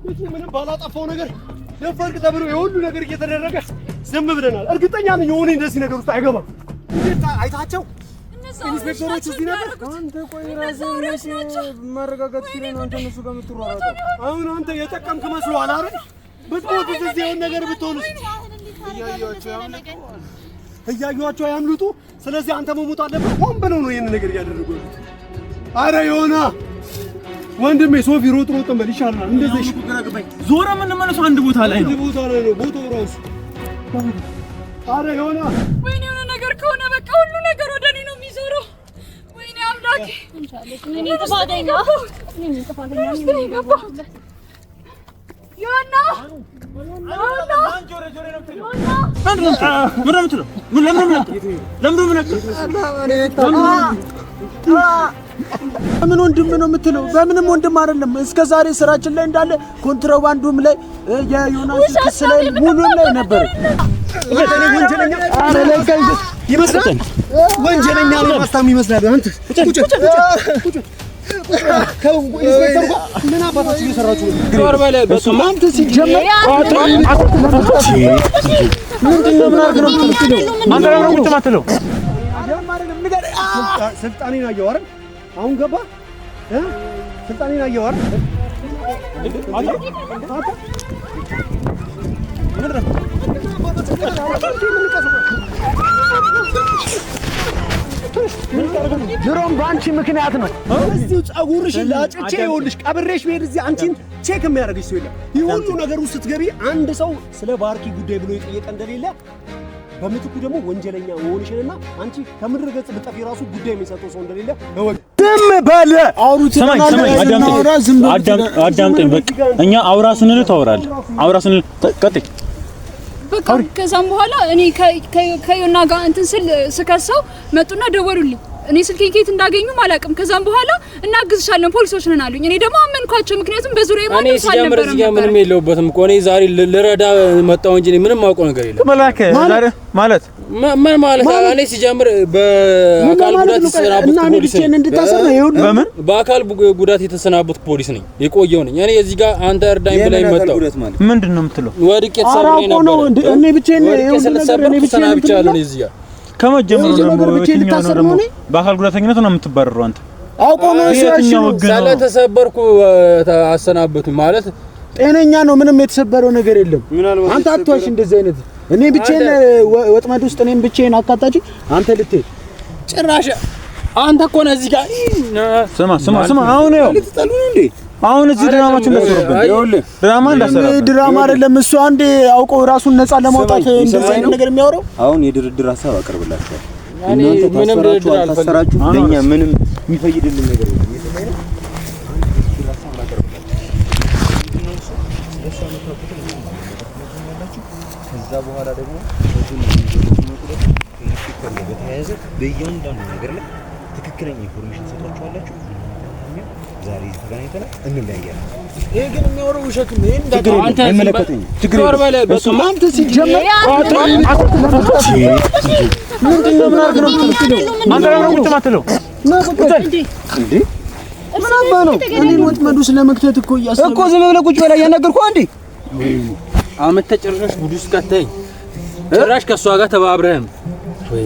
ምንም ባላጠፋው ነገር ለፈርቅ ተብሎ የሁሉ ነገር እየተደረገ ዝም ብለናል። እርግጠኛ ነኝ የሆነ እንደዚህ ነገር ውስጥ አይገባም። እንዴት አይታቸው ኢንስፔክተሮች እዚህ ነበር። አንተ ቆይ ራስህ ማረጋጋት ሲለኝ አንተ እነሱ ጋር የምትሯሯጠው አሁን አንተ የጠቀምክ መስሎሃል አይደል? ብትሞት እዚህ የሆነ ነገር ብትሆንስ? እያዩዋቸው ያምልጡ። ስለዚህ አንተ መሞት አለብህ። ሆን ብለው ነው ይሄን ነገር እያደረጉ ያሉት። አረ ዮና ወንድሜ ሶፊ ሮጥ በል ይሻላል። እንደዚህ ዞረ የምንመለሰው አንድ ቦታ ላይ ነው። አንድ ቦታ ላይ ነው ቦታው ራሱ። አረ ዮና ወይኔ የሆነ ነገር ከሆነ በቃ ሁሉ ነገር ወደ እኔ ነው የሚዞረው። ወይኔ አምላኬ እኔ ጥፋተኛ ዮና ምን ወንድም ነው የምትለው? በምንም ወንድም አይደለም። እስከ ዛሬ ስራችን ላይ እንዳለ ኮንትራባንዱም ላይ የዮናስ ክስ ላይ ሙሉም ላይ ነበር። ወንጀለኛ ይመስላል። ወንጀለኛ ነው ማስታም ይመስላል። አንተ ቁጭ ከኢንስፔክተር ጋር ምን አባታችሁ እየሰራችሁ ነው? ዶር በለ በስማምት ሲጀመር ምንድነው? ምን አድርገህ ነው የምትለው? አንተ ነው ቁጭ ማትለው? ስልጣኔን አየሁ አይደል? አሁን ገባ ስልጣኔን አየሁ አይደል? ድሮም በአንቺ ምክንያት ነው። እዚሁ ጸጉርሽን ላጭቼ ይኸውልሽ ቀብሬሽ ብሄድ እዚህ አንቺን ቼክ የሚያደርግሽ ሰው የለም። ይህ ሁሉ ነገር ውስጥ ስትገቢ አንድ ሰው ስለ ባርኪ ጉዳይ ብሎ የጠየቀ እንደሌለ በምትኩ ደግሞ ወንጀለኛ መሆንሽንና አንቺ ከምድረ ገጽ ብጠፊ ራሱ ጉዳይ የሚሰጠው ሰው እንደሌለ እወቅ። ዝም በል ሰማኝ አዳምጠኝ። በቃ እኛ አውራ ስንል ታወራለህ። አውራ ስንል ቀጥይ። በቃ ከዛም በኋላ እኔ ከዮና ጋር እንትን ስከሰው መጡና ደወሉልኝ። እኔ ስልኬን ከየት እንዳገኙም አላውቅም። ከዛም በኋላ እናግዝሻለን ፖሊሶች ነን አሉኝ። እኔ ደግሞ አመንኳቸው። ምክንያቱም በዙሪያዬ ማንም ሰው አልነበረም። እዚህ ጋር ምንም የለውበትም እኮ እኔ ዛሬ ልረዳ መጣሁ እንጂ ምንም አውቀው ነገር የለም። ተመላከ ዛሬ ማለት ምን ማለት እኔ ሲጀምር በአካል ጉዳት የተሰናበትኩ ፖሊስ ነኝ። በምን በአካል ጉዳት የተሰናበትኩ ፖሊስ ነኝ። የቆየው ነኝ። እኔ እዚህ ጋር አንተ እርዳኝ ብለኝ መጣሁ። ምንድነው የምትለው? ወድቄ ተሰብሬ ነበር። እኔ ብቻዬን ተሰናብቻለሁ እዚህ ጋር ከመጀመሩ ነው በአካል ጉዳተኝነት ነው የምትባረረው አንተ? አውቆ ነው ስለተሰበርኩ አሰናበቱኝ ማለት ጤነኛ ነው። ምንም የተሰበረው ነገር የለም። አንተ አትዋሽ እንደዚህ አይነት እኔ ብቻዬን ወጥመድ ውስጥ እኔም ብቻዬን አካታች አንተ ልትሄድ ጭራሽ አንተ እኮ ነህ እዚህ ጋር ስማ አሁን ይኸው ልትጠሉኝ እንዴ? አሁን እዚህ ድራማችን እንደሰሩብን ይኸውልህ ድራማ አይደለም እሱ አንዴ አውቆ ራሱን ነፃ ለማውጣት እንደዚህ አይነት ነገር የሚያወራው። አሁን የድርድር ሐሳብ አቀርብላችኋል። እናንተ ታሰራችሁ ለኛ ምንም የሚፈይድልን ነገር የለም። ከዛ በኋላ ደግሞ በተያያዘ በእያንዳንዱ ነገር ላይ ትክክለኛ ኢንፎርሜሽን ሰጣችኋላችሁ። ዛሬ ተገናኝተናል፣ እንለያያለን። ይሄ ግን የሚያወራው ውሸት ነው። ይሄን አንተ አይመለከተኝም። ችግር የለም። በስማምት ሲጀመር ምንድነው? ምን አድርገህ ነው የምትለው? አንተ ነው ቁጭ ማትለው? እንዴ ምን አባ ነው? እኔን ወጥመዱ ስለመክተት እኮ እያሰብኩ እኮ ዝም ብለህ ቁጭ በላ እያናገርኩህ አንዴ አመት ተጨረሽ ጉድ ውስጥ ከተኝ ጭራሽ ከሷ ጋር ተባብረህም ወይ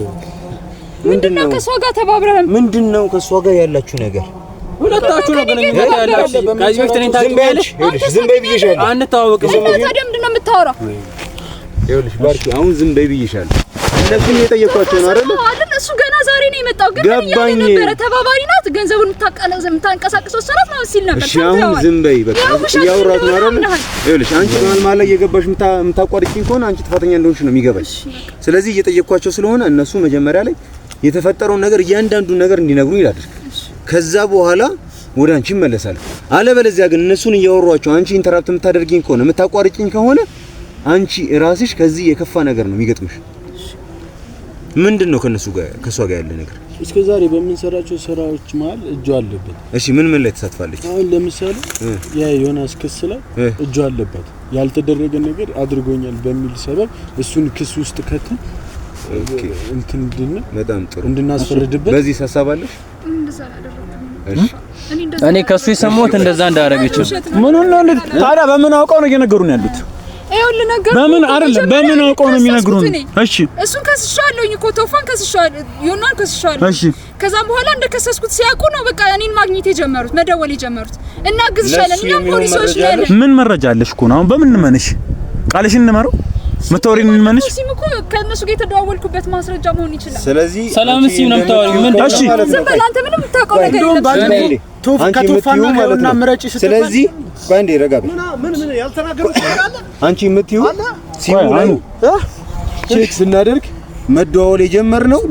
ምንድነው? ከሷ ጋር ተባብረህም ምንድነው? ከሷ ጋር ያላችሁ ነገር ሁለታችሁ ነው ግንኙነት ያላችሁ። ከዚህ በፊት እኔን ታውቂያለሽ? ዝም በይ ብዬሻለሁ። አንተዋወቅም። ታዲያ ምንድነው የምታወራው? ይኸውልሽ ባርኪ አሁን ዝም በይ ብዬሻለሁ። እነሱን እየጠየኳቸው ነው አይደል? እሱ ገና ዛሬ ነው የመጣው። ግን ምን ነበር? ተባባሪ ናት። ገንዘቡን የምታንቀሳቅሰው እሷ ናት ማለት ሲል ነበር። እሺ አሁን ዝም በይ በቃ። እያወራሁት ነው አይደል? ይኸውልሽ አንቺ መሀል ላይ እየገባሽ የምታቋርጪኝ ከሆነ አንቺ ጥፋተኛ እንደሆንሽ ነው የሚገባኝ። ስለዚህ እየጠየኳቸው ስለሆነ እነሱ መጀመሪያ ላይ የተፈጠረውን ነገር እያንዳንዱን ነገር እንዲነግሩኝ ይላል። ከዛ በኋላ ወደ አንቺ እመለሳለሁ። አለበለዚያ ግን እነሱን እያወሯቸው አንቺ ኢንተራፕት የምታደርጊኝ ከሆነ የምታቋርጭኝ ከሆነ አንቺ ራስሽ ከዚህ የከፋ ነገር ነው የሚገጥምሽ። ምንድነው ከነሱ ጋር ከሷ ጋር ያለ ነገር? እስከዛሬ በምንሰራቸው ስራዎች መሀል እጁ አለበት። እሺ ምን ላይ ተሳትፋለች? አሁን ለምሳሌ ያ ዮናስ ክስ ላይ እጁ አለበት። ያልተደረገ ነገር አድርጎኛል በሚል ሰበብ እሱን ክስ ውስጥ ከተን እንትን በጣም ጥሩ እንድናስፈርድበት በዚህ ሐሳባለሽ? እኔ ከሱ የሰማሁት እንደዛ እንዳደረገች ምን ነው ታዲያ በምን አውቀው ነው እየነገሩን ያሉት? ይኸውልህ ነገር በምን አይደለም በምን አውቀው ነው የሚነግሩን? እሺ እሱን ከስሻለሁኝ እኮ ቶፋን ከስሻለሁ ዮናን ከስሻለሁ። እሺ ከዛም በኋላ እንደከሰስኩት ሲያውቁ ነው በቃ እኔን ማግኘት የጀመሩት መደወል የጀመሩት እና ግዝሻለን እኛም ፖሊሶች ነን። ምን መረጃ አለሽ እኮ ነው? አሁን በምን እንመንሽ? ቃልሽን እንመረው መተወሪን እንመንሽ? ሲም እኮ ከነሱ ጋር የተደዋወልኩበት ማስረጃ መሆን ይችላል። ስለዚህ ሰላም ሲም ነው የምታወሪው? ምን እሺ ዝም በል አንተ ምንም የምታውቀው ነገር የለም። ከቶፋና ጋርና ምረጪ ስትል ስለዚህ ባንዴ ረጋ በይ። ምን ያልተናገሩት ነገር አለ? አንቺ የምትይው ሲሙ ላይ ቼክ ስናደርግ መደዋወል የጀመርነው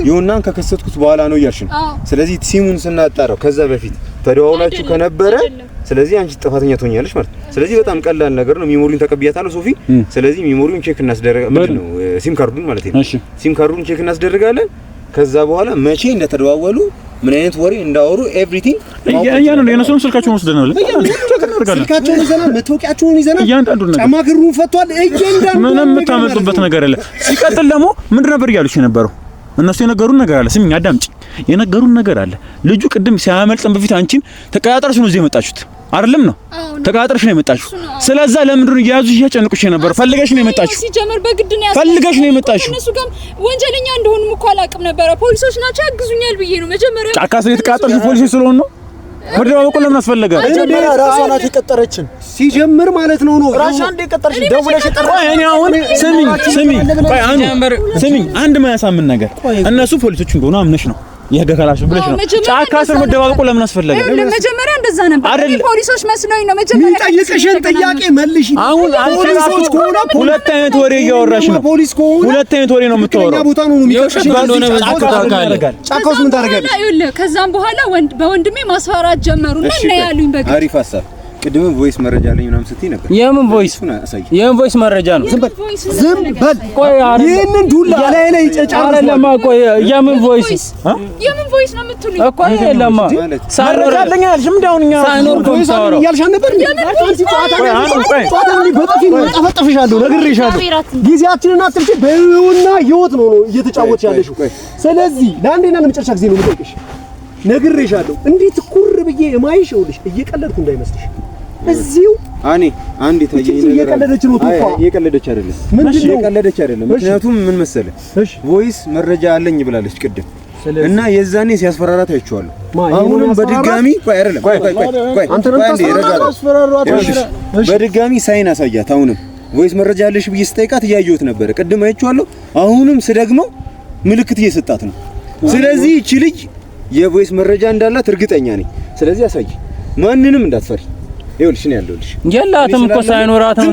ዮናን ከከሰትኩት በኋላ ነው እያልሽ ነው። ስለዚህ ሲሙን ስናጣራው ከዛ በፊት ተደዋውላችሁ ከነበረ ስለዚህ አንቺ ጥፋተኛ ትሆኛለሽ ማለት ነው። ስለዚህ በጣም ቀላል ነገር ነው። ሚሞሪውን ተቀብያታለሁ ሶፊ። ስለዚህ ሚሞሪውን ቼክ እናስደርጋለን ነው ሲም ካርዱን ማለት ነው። ሲም ካርዱን ቼክ እናስደርጋለን። ከዛ በኋላ መቼ እንደተደዋወሉ ምን አይነት ወሬ እንዳወሩ ኤቭሪቲንግ እያንዳንዱ ነው የነሱን ስልካቸውን ወስደናል። ስልካቸውን ይዘናል፣ መታወቂያቸውን ይዘናል፣ እያንዳንዱ ነገር ጨማግሩን ፈቷል። እያንዳንዱ ምንም የምታመጡበት ነገር የለም። ሲቀጥል ደግሞ ምንድን ነበር እያሉሽ የነበረው? እነሱ የነገሩን ነገር አለ። ስሚኝ አዳምጪ፣ የነገሩን ነገር አለ። ልጁ ቅድም ሲያመልጥን በፊት አንቺን ተቀጣጣርሽ ነው እዚህ የመጣችሁት አይደለም ነው? ተቀጣጣርሽ ነው የመጣችሁት። ስለዛ ለምንድን ነው እያያዙ እያጨነቁሽ የነበረ? ፈልገሽ ነው የመጣችሁት። ሲጀመር በግድ ነው ያስፈልጋል። ፈልገሽ ነው የመጣችሁት። እነሱ ጋር ወንጀለኛ እንደሆኑም እኮ አላውቅም ነበረ። ፖሊሶች ናቸው ያግዙኛል ብዬ ነው መጀመሪያ። ጫካ ስለ የተቀጣጣርሽ ፖሊሶች ስለሆኑ ነው መደባበቁ ለምን አስፈለገ? መጀመሪያ ራሷ ናት የቀጠረችን ሲጀምር ማለት ነው ራሷ እንደ ቀጠረች ደውለሽ ቆይ እኔ አሁን ስሚኝ አንድ ማያሳምን ነገር እነሱ ፖሊሶች እንደሆኑ አምነሽ ነው የገከላሽ ብለሽ ነው ጫካ ስር መደባበቁ ለምን አስፈለገ? መጀመሪያ እንደዛ ነበር። ፖሊሶች መስሎኝ ነው መጀመሪያ ጠይቀሽን ጥያቄ መልሽ። አሁን ፖሊሶች ከሆነ ሁለት አይነት ወሬ እያወራሽ ነው። ሁለት አይነት ወሬ ነው የምታወራው። ቦታ ነው የሚቀርሽ እንደሆነ ጫካ ውስጥ ምን ታደርጋለሽ? ይኸውልህ ከዛም በኋላ በወንድሜ ማስፈራራት ጀመሩና እና ያሉኝ በቃ አሪፍ ሀሳብ። ቅድም ቮይስ መረጃ አለኝ ምናምን ስትይ ነበር። የምን ቮይስ? የምን ቮይስ መረጃ ነው? ዝም በል። ቆይ ይሄንን ዱላ ላይ ላይ ጨጫረ ለማ ቆይ የምን ቮይስ? የምን ቮይስ ነው የምትሉኝ? እኮ ለማ መረጃ አለኝ አልሽም? እንዳውን እኛ ሳይኖር ቮይስ አለኝ እያልሻን ነበር። አንቺ ጨዋታ ነው በጥፊ ነው ጠፈጥፍሻለሁ፣ ነግሬሻለሁ። ጊዜያችንን አትርጪ። በህይወትና ህይወት ነው እየተጫወትሽ ያለሽው። ስለዚህ ለአንዴና ለመጨረሻ ጊዜ ነው የምጠይቅሽ። ነግሬሻለሁ። እንዴት ኩር ብዬ የማይሽ ይኸውልሽ፣ እየቀለድኩ እንዳይመስልሽ። እዚሁ አንድ የታየኝ ነገር እየቀለደች ነው ቶፋ። እየቀለደች አይደለም። ምንድነው እየቀለደች አይደለም? ምክንያቱም ምን መሰለህ ቮይስ መረጃ አለኝ ብላለች ቅድም እና የዛኔ ሲያስፈራራት አይቼዋለሁ። አሁንም በድጋሚ በድጋሚ ሳይን አሳያት። አሁንም ቮይስ መረጃ አለሽ ብዬ ስጠይቃት እያየሁት ነበር። ቅድም አይቼዋለሁ። አሁንም ስደግመው ምልክት እየሰጣት ነው። ስለዚህ እቺ ልጅ የቮይስ መረጃ እንዳላት እርግጠኛ ነኝ። ስለዚህ አሳይ፣ ማንንም እንዳትፈሪ። ይኸውልሽ ነው ያለውልሽ። የላትም እኮ ሳይኖራትም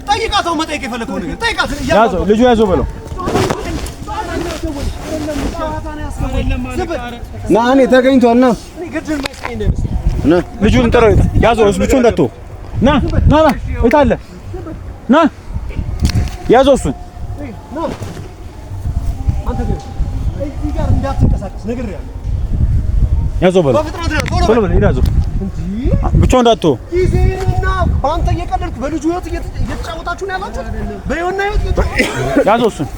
ጠይቃታው መጠየቅ የፈለከው ነገር ጠይቃት። ያዘው ልጁ ያዘው በለው ና እኔ ተገኝቷል። ና ልጁን ጥሩ ያዘው። እሱ ብቻውን እንዳትተው። ና የት አለ? ና ያዘው እሱን። አንተ ግን እዚህ ጋር እንዳትንቀሳቀስ ነግሬሃለሁ። ያዘው በለው ቶሎ በለው ያዘው። ብቻውን እንዳትተው። ጊዜና በአንተ እየቀለድኩ በልጁ ህይወት እየተጫወታችሁ ነው ያላችሁት። በዮና ህይወት ያዘው እሱን።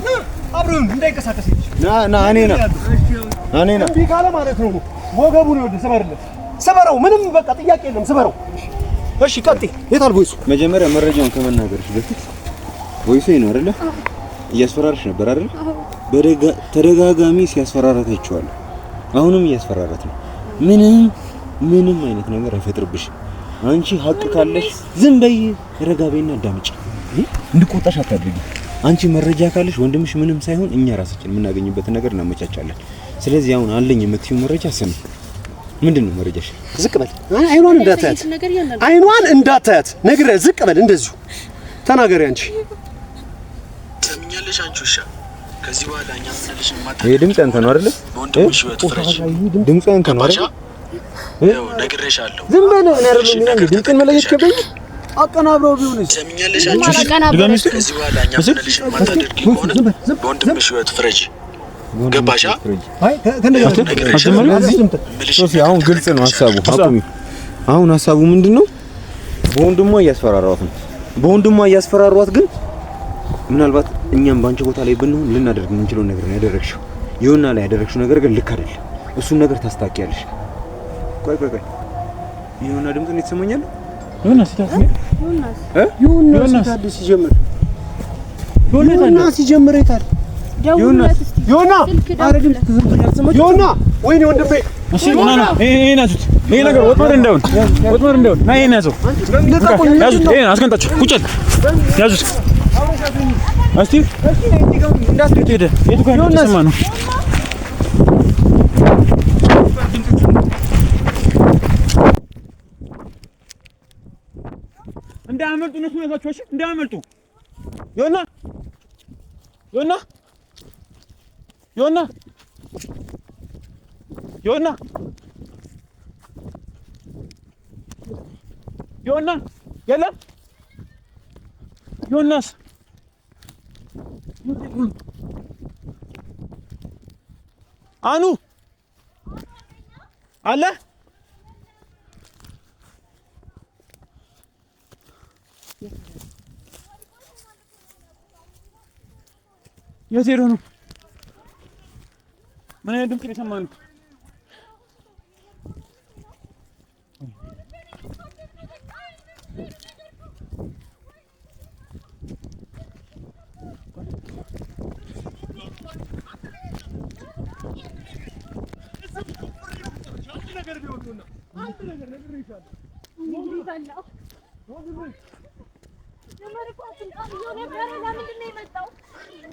አብረን እንዳይንቀሳቀስ ና እኔ እምቢ ካለ ማለት ነው ወገቡን ይወድ ስበርለት። ስበረው። ምንም በቃ ጥያቄ የለም። ስበረው። እሺ ቀጥይ። የት አለ ቮይሱ? መጀመሪያ መረጃውን ከመናገርሽ በፊት ቮይሱ ነው አይደለ? እያስፈራራሽ ነበር አይደለ? ተደጋጋሚ ሲያስፈራራት አይቼዋለሁ። አሁንም እያስፈራራት ነው። ምንም አይነት ነገር አይፈጥርብሽም። አንቺ ሀቅ ካለሽ ዝም በይ፣ ረጋ በይና አዳምጪ። እንድቆጣሽ አታድርጊ። አንቺ መረጃ ካለሽ ወንድምሽ ምንም ሳይሆን እኛ ራሳችን የምናገኝበትን ነገር እናመቻቻለን። ስለዚህ አሁን አለኝ የምትይው መረጃ ስም ምንድነው መረጃሽ? ዝቅ በል። አይኗን እንዳታያት ነግረህ ዝቅ በል። እንደዚሁ ተናገሪ አንቺ። ሰምኛለሽ አንቺ ውሻ። ከዚህ በኋላ እኛ ምንልሽ ማታ ይሄ ድምጽ አንተ ነው አይደል? ድምጽ አንተ ነው አይደል? ነግሬሻለሁ። ዝም በል። እኔ አይደለም የሚለው ድምጽን መለየት ከበኝ። አቀናብረው ቢሆንስ? ሰምኛለሽ አንቺ ውሻ። ከዚህ በኋላ እኛ ምንልሽ ማታደርጊ ከሆነ በወንድምሽ ህይወት ፍረጂ። ገባሻ? አይ ሶፊ አሁን ግልጽ ነው ሐሳቡ። አሁን ሐሳቡ ምንድነው? በወንድሟ እያስፈራሯት ነው። በወንድሟ እያስፈራሯት ግን ምናልባት እኛም ባንቺ ቦታ ላይ ብንሆን ልናደርግ የምንችለው ነገር ነው ያደረግሽው። ይሁንና ላይ ያደረግሽው ነገር ግን ልክ አይደለም። እሱን ነገር ታስታኪያለሽ። ቆይ ይሁንና ድምጽ ነው የተሰማኛል። ዮናስ ሲጀምር ይታል ዮና ወይኔ ወንድሜ እሺ ዮና ይሄ ናዙት ይሄ ነገር ወጥመድ እንደውን ና ይሄን ያዘው ያዙት ይሄን አስቀንጣችሁ ቁጭል ያዙት እስቲ እንዳትሄድ ሄደ የቱ ጋር ተሰማ ነው እንዳያመልጡ ነው ሁኔታቸው እሺ እንዳያመልጡ ዮና የለም ዮናስ አኑ አለ የት ሄዶ ነው? ምን አይነት ድምፅ የሰማነው?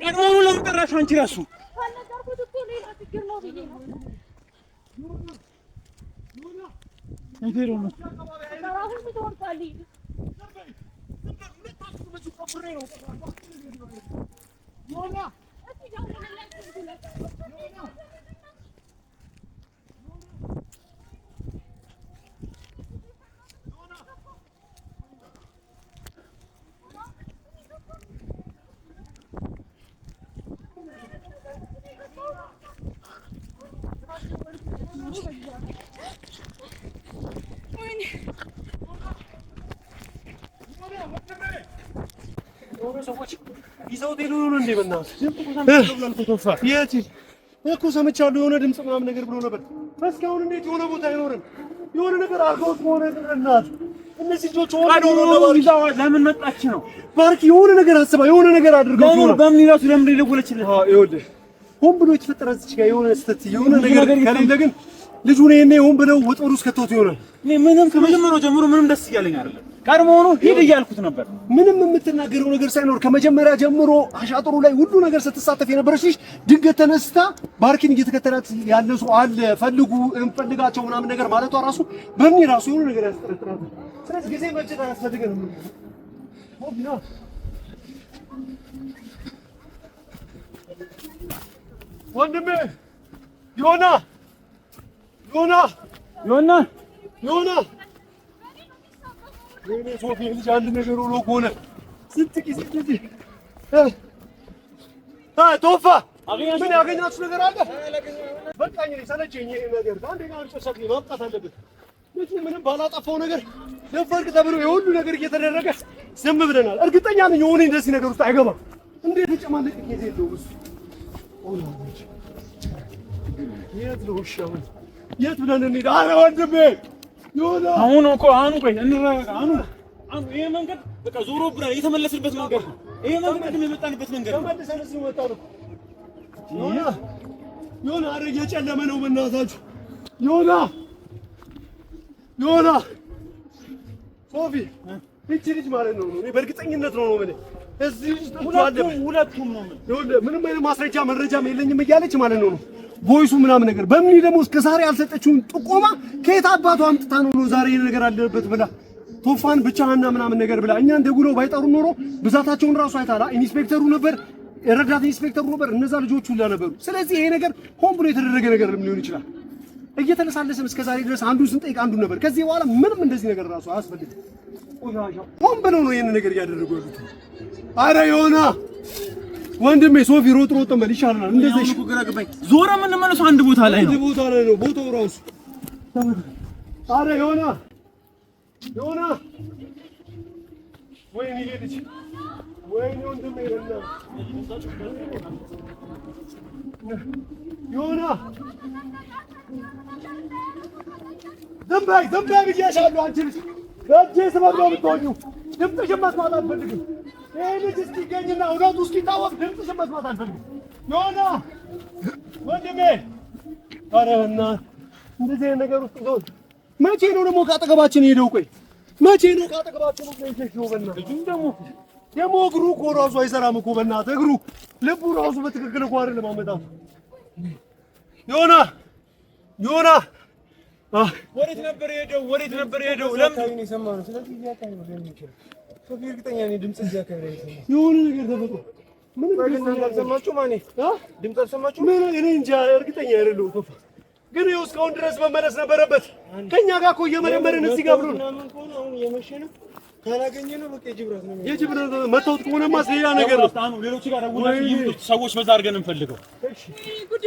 ቀድሞውኑ ለምን ጠራሽ አንቺ እራሱ? እኮ ሰምቻለሁ የሆነ ድምጽ ምናምን ነገር ብሎ ነበር። እስካሁን እንዴት የሆነ ቦታ አይኖርም? የሆነ ነገር አልጎት ሆነ እናት እነዚህ ልጆች ለምን መጣች ነው? ባርኪ የሆነ ነገር አስባ የሆነ ነገር አድርገው ነው። በምን ይላሱ ለምን ይደውለችልህ? ይኸውልህ ሆን ብሎ የተፈጠረ እዚህ ጋር የሆነ ስተት የሆነ ነገር ከሌለ ግን ልጁ ነው ሆን ብለው ወጥወዱ ውስጥ ከተውት ይሆናል። እኔ ምንም ከመጀመሪያው ጀምሮ ምንም ደስ እያለኝ አይደለም። ቀድሞውኑ ሂድ እያልኩት ነበር። ምንም የምትናገረው ነገር ሳይኖር ከመጀመሪያ ጀምሮ አሻጥሩ ላይ ሁሉ ነገር ስትሳተፍ የነበረች ልጅ ድንገት ተነስታ ባርኪን እየተከተላት ያለ ሰው አለ ፈልጉ እንፈልጋቸው ምናምን ነገር ማለቷ ራሱ በምን ራሱ የሆነ ነገር ያስጠረጥራል። ስለዚህ ጊዜ መጨረሻ ያስፈልገን ነው። ወንድሜ ዮና ወይኔ ሶፊ ልጅ አንድ ነገር ሆኖ ከሆነ ስንት ጊዜ እንደዚህ ቶፋ ምን ያገኛችሁ ነገር አለ? በቃኝ እኔ ሰለቸኝ ይሄ ነገር አንዴ ጋር ጨሰት ማምጣት አለበት። ምንም ባላጠፋው ነገር ለፈርቅ ተብሎ የሁሉ ነገር እየተደረገ ዝም ብለናል። እርግጠኛ ነኝ የሆነ እንደዚህ ነገር ውስጥ አይገባም። እንዴት ተጨማለቅ ጊዜ የለውም እሱ የት ነው ሻውን የት ብለን እንሂድ? ኧረ ወንድሜ ዮና አሁን ቆይ እንረጋጋ። ይሄ መንገድ በቃ ዞሮ ብራ የተመለስንበት መንገድ ነው። ይሄ መንገድ የመጣንበት መንገድ ነው። ተመልሰን እዚህ ወጣን እኮ ዮና ኧረ እየጨለመ ነው በእናታችሁ ዮና ሶፊ እቺ ልጅ ማለት ነው እኔ በእርግጠኝነት ነው የምልህ እዚህ ውስጥ ሁለቱም ነው ምንም አይነት ማስረጃ መረጃም የለኝም እያለች ማለት ነው ቮይሱ ምናምን ነገር በምን ደግሞ እስከ ዛሬ ያልሰጠችውን ጥቆማ ከየት አባቷ አምጥታ ነው ዛሬ ነገር አለበት ብላ ቶፋን ብቻህና ምናምን ነገር ብላ እኛን ደውለው ባይጠሩ ኖሮ ብዛታቸውን ራሱ አይታላ ኢንስፔክተሩ ነበር ረዳት ኢንስፔክተሩ ነበር እነዛ ልጆች ሁሉ ነበሩ። ስለዚህ ይሄ ነገር ሆን ብሎ የተደረገ ነገር ሊሆን ይችላል። እየተለሳለሰም እስከ ዛሬ ድረስ አንዱን ስንጠይቅ አንዱን ነበር። ከዚህ በኋላ ምንም እንደዚህ ነገር ራሱ አያስፈልግም። ሆን ብለው ነው ይሄን ነገር እያደረጉ ያሉት። አረ ዮና ወንድሜ ሶፊ ሮጥ በል ይሻላል። እንደዚህ ዞረ ምን መልሶ አንድ ቦታ ላይ ነው ቦታው ራሱ። አረ ዮና ወይኔ ልጅ ወይኔ ወንድሜ ዮና ዝም በይ ብዬሻለሁ። አንቺ ልጅ በእጄ ስበብ ነው የምትሆኚው። ድምፅሽን መስማት አልፈልግም። ይሄ ልጅ እስኪገኝና እውነቱ እስኪታወቅ ድምፅሽን መስማት አልፈልግም። ዮና ወንድሜ፣ ኧረ በእናትህ እንደዚህ አይነት ነገር ውስጥ ዞን መቼ ነው ደግሞ ከአጠገባችን ሄደው? ቆይ መቼ ነው ከአጠገባችን ነው? በእናትህ ደግሞ እግሩ እኮ ራሱ አይሰራም እኮ በእናትህ እግሩ ልቡ ራሱ በትክክል እኮ አይደለም አመጣጡ። ዮና ወዴት ነበር የሄደው? ለምን የሰማነው? ስለዚህ እዚያ አካባቢ ነው የሚችለው። ሶፊ እርግጠኛ ነኝ ድምጽ እዚያ አካባቢ ነው የሆነ ነገር ተፈጥሮ። ምን አልሰማችሁም? ድምጽ አልሰማችሁም? እኔ እንጃ እርግጠኛ አይደለሁም። ቶፋ ግን ይኸው እስካሁን ድረስ መመለስ ነበረበት። ከኛ ጋር እኮ እየመረመርን እዚህ ጋር ብሎ አሁን የመሸ ነው ካላገኘነው በቃ የጅብራት ነው መታወት ከሆነማ ሌላ ነገር ነው። አሁን ሌሎች ጋር ደውላችሁ ይምጡት ሰዎች በዛ አድርገን እንፈልገው። እሺ ጉዴ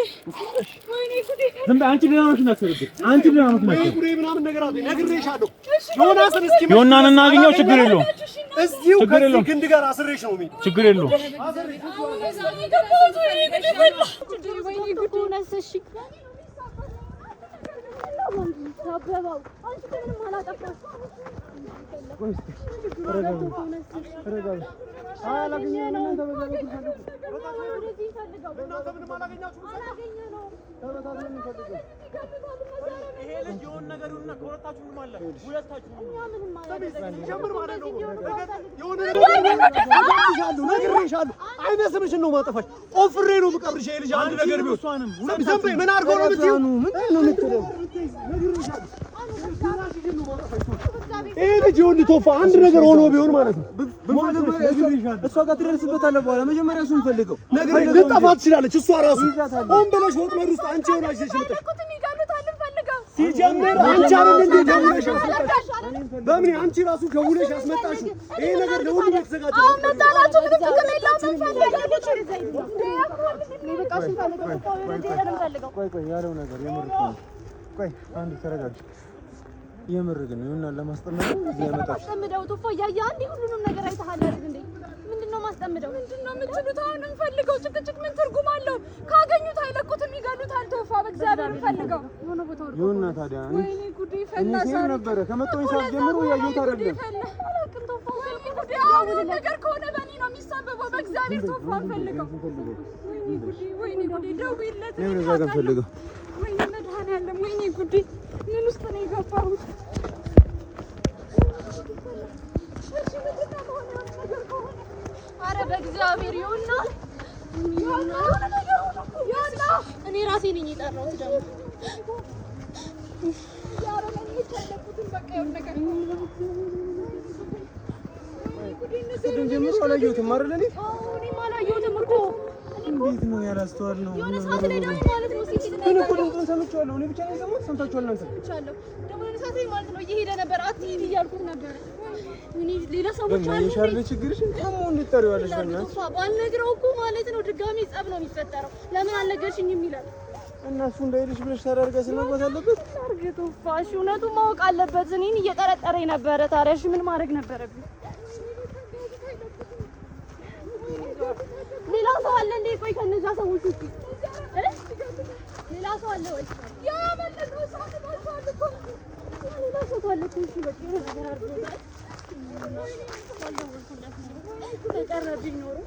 ወይኔ ጉዴ ዝም በይ አንቺ ደህና ነሽ እናስረግጥ። አንቺ ደህና ነሽ ማለት ጉዴ ምናምን ነገር አለ ነግሬሻለሁ። ዮናስን እስኪ ዮናን እናገኘው ችግር የለውም። እዚሁ ከዚህ ግንድ ጋር አስሬሽ ነው የሚል ችግር የለውም። ወይኔ ጉዴ ነስሽ ታበባው አንቺ ምንም አላጠፋሽ። አይመስልሽም ነው ማጠፋሽ? ቆፍሬ ነው የምቀብርሽ። ይሄ ልጅ አንድ ነገር ቢሆን ምን አድርጎ ነው የምትይው? ይሄ ልጅ ይሁን ቶፋ አንድ ነገር ሆኖ ቢሆን ማለት ነው እሷ ጋር ትደርስበታለህ። በኋላ መጀመሪያ እሱን ፈልገው ነገር ልጠፋ ትችላለች። እሷ ራሱ ሆን ብለሽ ወጥመድ ውስጥ አንቺ ሆናሽ ልትመጣሽ ሲጀምር አንቺ አይደል እንዴ ደውለሽ ያስመጣሽ? በምን አንቺ ራሱ ደውለሽ ያስመጣሽ? ይሄ ነገር ለሁሉ የተዘጋጀ ነው። አሁን መጣላችሁ ምንም ጥቅም የለውም። ቆይ ያለው ነገር የምር ነው። ቆይ አንድ ተረጋጊ። የምር ግን ይሁንና ለማስጠመደው እዚህ ያመጣሽ ማስጠመደው ቶፋ ያያ አንዴ ሁሉንም ነገር አይተሃል አይደል እንዴ? ምንድነው ማስጠመደው? ምንድነው የምትሉት? አሁን እንፈልገው። ጭቅጭቅ ምን ትርጉም አለው? ካገኙት አይለቁትም፣ ይገሉታል። ቶፋ በእግዚአብሔር እንፈልገው። የሆነ ቦታ ወርቆ ይሁንና ታዲያ ወይኔ ጉዴ ፈላ ነበረ ከመጣው ሰዓት ጀምሮ ያየሁት አይደለም። አላውቅም ቶፋ ወይኔ ጉዴ። አሁን ነገር ከሆነ በእኔ ነው የሚሳበበው። በእግዚአብሔር ቶፋ እንፈልገው። ወይኔ ጉዴ ደውይለት። ነው እዛ ጋር ፈልገው። ወይኔ መድኃኒዓለም ወይኔ ጉዴ ምን ውስጥ ነው የገባሁት? ኧረ በእግዚአብሔር ይሁንና እኔ ራሴ ነኝ የጠራሁት። ቅድም ጀምሮ አላየሁትም አይደል? እኔም አላየሁትም እኮ። እንዴት ነው ያላስተዋልነው? የሆነ ሰዓት ላይ ደግሞ ማለት ነው ግን እኮ ድምፁን ሰምቼዋለሁ። እኔ ብቻ ነኝ የሰማሁት? ሰምታችኋል እናንተ? ሰምቻለሁ። ደግሞ የሆነ ሰዓት ላይ ማለት ነው እየሄደ ነበር። አትሂድ እያልኩት ነበር። እኔ ሌላ ሰዎች አሉ የሻለ ችግርሽን ደግሞ እንዴት ታሪዋለሽ? ቶፋ ባልነግረው እኮ ማለት ነው ድጋሚ ጸብ ነው የሚፈጠረው። ለምን አልነገርሽኝም ይላል እና እሱ እንዳይልሽ ብለሽ ታዲያ ስለመግባት አለበት። አርግ ቶፋ። እሺ እውነቱን ማወቅ አለበት። እኔን እየጠረጠረኝ ነበረ። ታዲያ እሺ ምን ማድረግ ነበረብኝ? ሌላ ሰው አለ እንዴ? ቆይ ከነዛ ሰዎች ውጪ ሌላ ሰው አለ ወይ? ያ መለከው ሰው ተባልቷል እኮ ሌላ ሰው አለ እኮ። እሺ በቃ ነገር አድርጎታል። ተቀረብኝ ኖሮ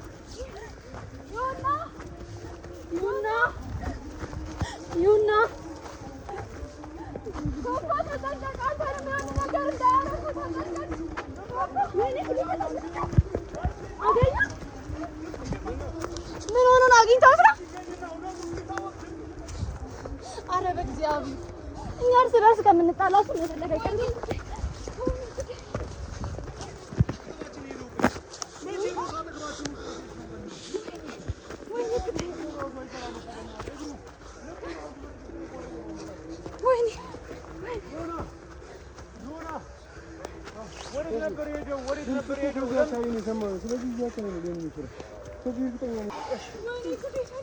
ዩና ምን ሆኖ ነው? አግኝተውት ነው?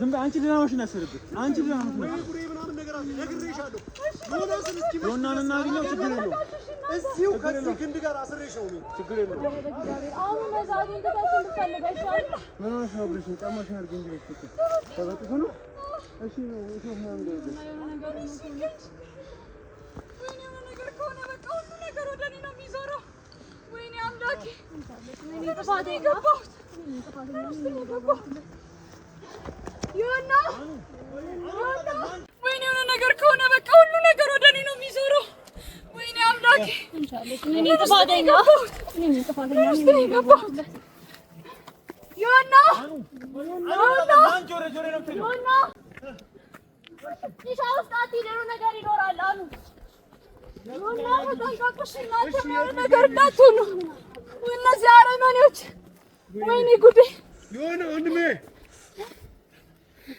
ዝም በይ አንቺ ደህና ነሽ እናስርብህ አንቺ ደህና ነሽ ነግሬሻለሁ ዮናን እናገኘው ችግር የለውም እዚሁ ከዚህ ግንድ ጋር አስሬሽው ነው ችግር የለውም አሁን መዛግን ተታሰን ተፈልጋሽ አይደል ምን ሆነሽ ነው ብለሽ ጫማሽን አድርጊ እንጂ እሺ ተበጥቶ ነው እሺ ነው እሺ ነው እንደዚህ ወይኔ ነገር ከሆነ በቃ ሁሉ ነገር ወደ እኔ ነው የሚዞረው ወይኔ አምላኬ እኔ ጥፋቴ ገባሁት ዮና ወይኔ የሆነ ነገር ከሆነ በቃ ሁሉ ነገር ወደ እኔ ነው የሚዞረው ወይኔ አምላኬ እኔ ጥፋተኛ ነኝ ገባሁት ዮና ዲሻ ውስጥ አትሄዱ ነገር ይኖራል አሉ ዮና ተጠንቀቁሽ እናንተ ምንም ነገር እንዳትሆኑ እነዚህ አረመኔዎች ወይኔ ጉዴ ዮና ወንድሜ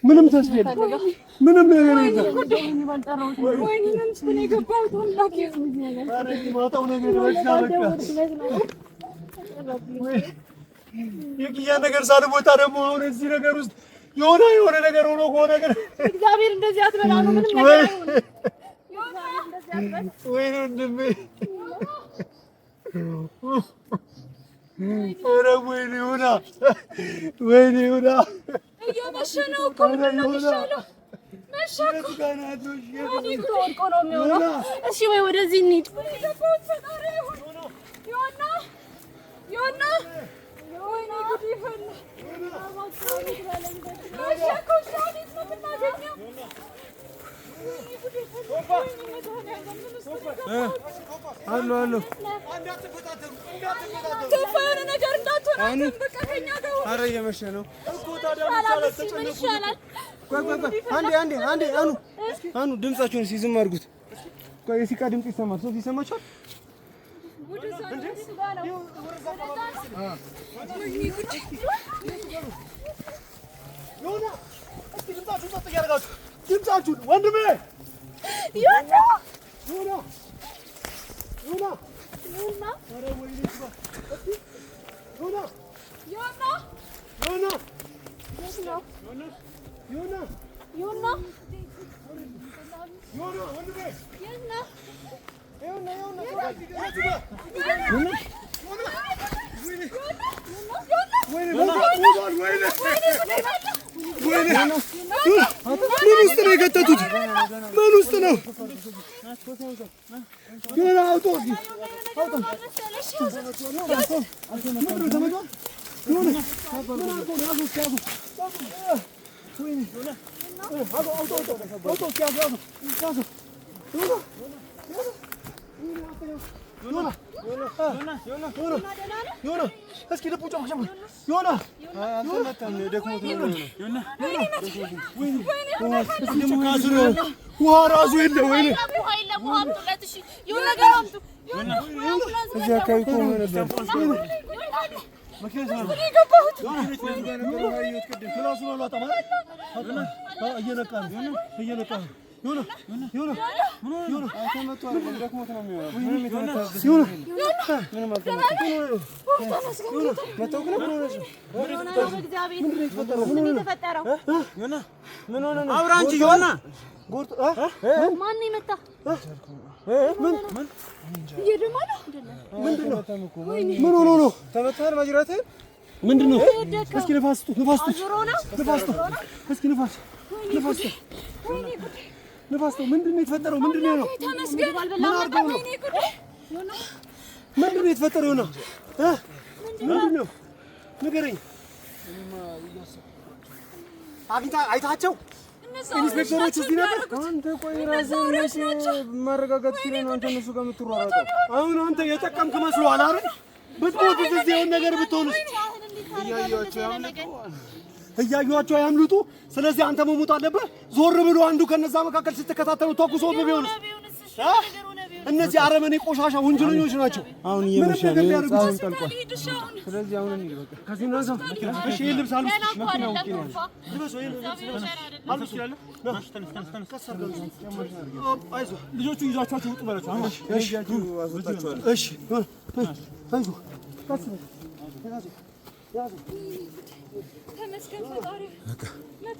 ምንም ተስፋ የለም ምንም ነገር የለም ወይኔ ምንስ ነው የገባሁት አምላኬ ማታው ነገር የኪያ ነገር ሳልቦታ ደግሞ አሁን እዚህ ነገር ውስጥ የሆነ ነገር ሆኖ ከሆነ ነገር እግዚአብሔር እንደዚህ አትበላ ነው ምንም ነገር ወይኔ ወንድሜ ኧረ ወይኔ ዮና እየመሸ ነው እኮ ምንድን ነው የሚሻለው መሸ እኮ ወድቆ ነው የሚሆነው እሺ ወይ ወደዚህ እንሂድ ዮና ወይኔ ጉድ ይፈላ መሸ እኮ ሻሊት ነው የምናገኘው አሎ ከፋ የሆነ ነገር እንዳትሆን በቃ ከእኛ ጋር ኧረ እየመሸ ነው እኮ ታዲያ ይሻላል ቆይ አንዴ አኑ ድምጻችሁን እስኪ ዝም አድርጉት ቆይ የሲቃ ድምጽ ይሰማል ሶፊ ይሰማችኋል ዮና እስኪ ድምጻችሁን ጸጥ እያደረጋችሁ ድምጻችሁን ወንድሜ ዮና ኧረ ወይኔ ግባ እስኪ ዮና ወንድሜ ምን ውስጥ ነው የከተቱት? ምን ውስጥ ነው? ዮና አውጣው እስኪ አውጣው። ዮና እስኪ ልቡ ጨምቅ ዮና አልተመታም ደክሞት ነው ውሃ ራሱ የለ ወይኔ እዚህ አካባቢ እኮ ነበር እየነቃ ነው ዮና አልተመቷል ደክሞት ነው የሚሆነው ምንም የተፈጠረው ምን ሆነ ነው አብራ አንቺ ዮና ጎርጥ ማን ይመጣ ምን እየደማ ነው ምንድነው ምን ሆኖ ነው ተመታል ማጅራቴ ምንድነው እስኪ ንፋስ እስኪ ንፋስ ምንድነው የተፈጠረው ምንድነው ነው ተመስገን ምንድነው የተፈጠረው ነው ምንድነው ንገረኝ አይታቸው ኢንስፔክተሮች እዚህ ነበር አንተ ቆይ ራስህን ማረጋጋት ሲለኝ ነው አንተ እነሱ ጋር የምትሯሯጠው አሁን አንተ የጠቀምክ መስሎሃል አይደል ብትሞት እዚህ የሆነ ነገር ብትሆንስ እያዩዋቸው ያምልጡ ስለዚህ አንተ መሞት አለብህ ዞር ብሎ አንዱ ከነዛ መካከል ስትከታተሉ ተኩሶ ቢሆንስ እነዚህ አረመኔ ቆሻሻ ወንጀለኞች ናቸው። አሁን እየመሸ ነው። ስለዚህ አሁን እንሂድ በቃ። ከዚህ እናንሳ። እሺ ይሄን ልብስ አልብስ። መኪና ውጪ ነው ያለው። ልበስ ወይ አልብስ ያለ አይዞህ ልጆቹ ይዛቻቸው ውጡ በላቸው። እሺ እሺ አይዞህ ተመስገን ፈጣሪ